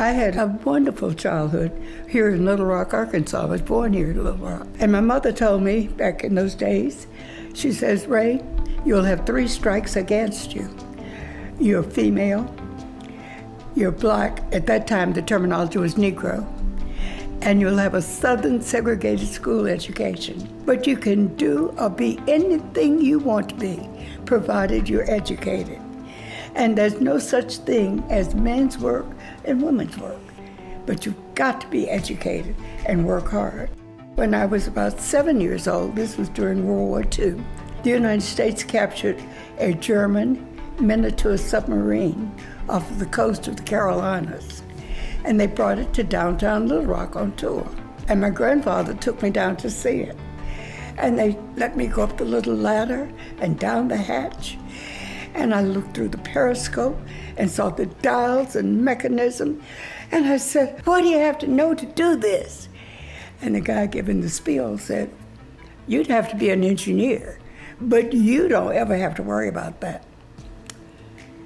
I had a wonderful childhood here in Little Rock, Arkansas. I was born here in Little Rock. And my mother told me back in those days, she says, Raye, you'll have 3 strikes against you. You're female, you're black, at that time the terminology was Negro, and you'll have a Southern segregated school education. But you can do or be anything you want to be, provided you're educated. And there's no such thing as men's work and women's work. But you've got to be educated and work hard. When I was about 7 years old, this was during World War II, the United States captured a German miniature submarine off of the coast of the Carolinas. And they brought it to downtown Little Rock on tour. And my grandfather took me down to see it. And they let me go up the little ladder and down the hatch. And I looked through the periscope and saw the dials and mechanism. And I said, what do you have to know to do this? And the guy giving the spiel said, you'd have to be an engineer, but you don't ever have to worry about that.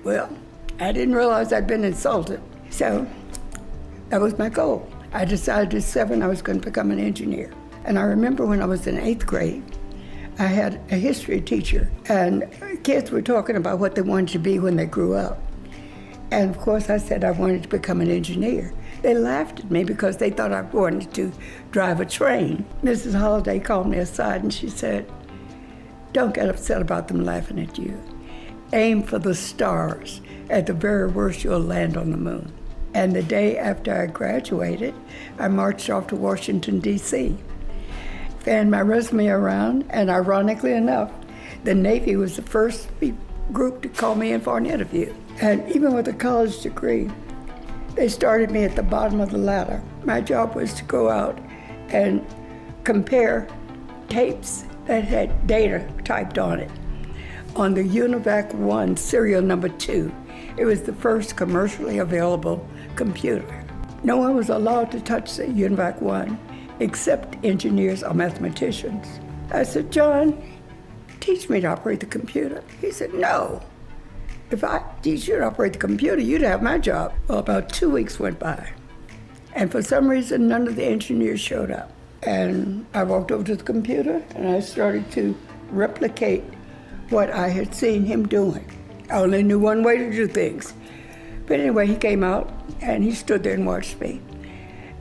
Well, I didn't realize I'd been insulted. So that was my goal. I decided at 7 I was going to become an engineer. And I remember when I was in 8th grade, I had a history teacher, and kids were talking about what they wanted to be when they grew up. And of course I said I wanted to become an engineer. They laughed at me because they thought I wanted to drive a train. Mrs. Holliday called me aside and she said, don't get upset about them laughing at you. Aim for the stars. At the very worst, you'll land on the moon. And the day after I graduated, I marched off to Washington, D.C., fanned my resume around, and ironically enough, the Navy was the first group to call me in for an interview. And even with a college degree, they started me at the bottom of the ladder. My job was to go out and compare tapes that had data typed on it on the UNIVAC 1 serial number 2. It was the first commercially available computer. No one was allowed to touch the UNIVAC 1 except engineers or mathematicians. I said, John, teach me to operate the computer. He said, no. If I teach you to operate the computer, you'd have my job. Well, about 2 weeks went by. And for some reason, none of the engineers showed up. And I walked over to the computer and I started to replicate what I had seen him doing. I only knew one way to do things. But anyway, he came out and he stood there and watched me.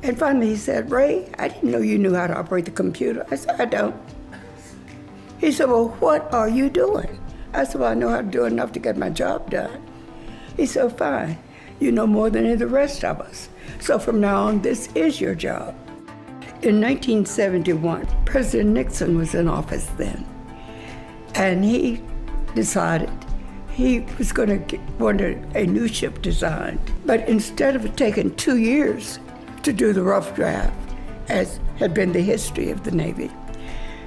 And finally he said, Raye, I didn't know you knew how to operate the computer. I said, I don't. He said, well, what are you doing? I said, well, I know how to do enough to get my job done. He said, fine. You know more than the rest of us. So from now on, this is your job. In 1971, President Nixon was in office then. And he decided he was going to want a new ship designed. But instead of it taking 2 years to do the rough draft, as had been the history of the Navy,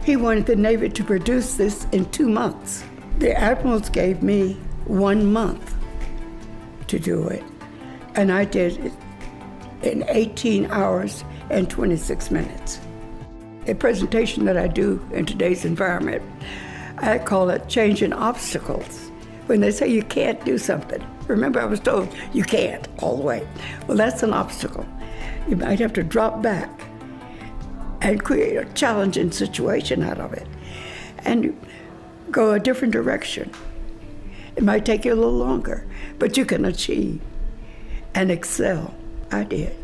he wanted the Navy to produce this in 2 months. The admirals gave me 1 month to do it, and I did it in 18 hours and 26 minutes. A presentation that I do in today's environment, I call it changing obstacles. When they say you can't do something, remember I was told you can't all the way. Well, that's an obstacle. You might have to drop back and create a challenging situation out of it and go a different direction. It might take you a little longer, but you can achieve and excel. I did.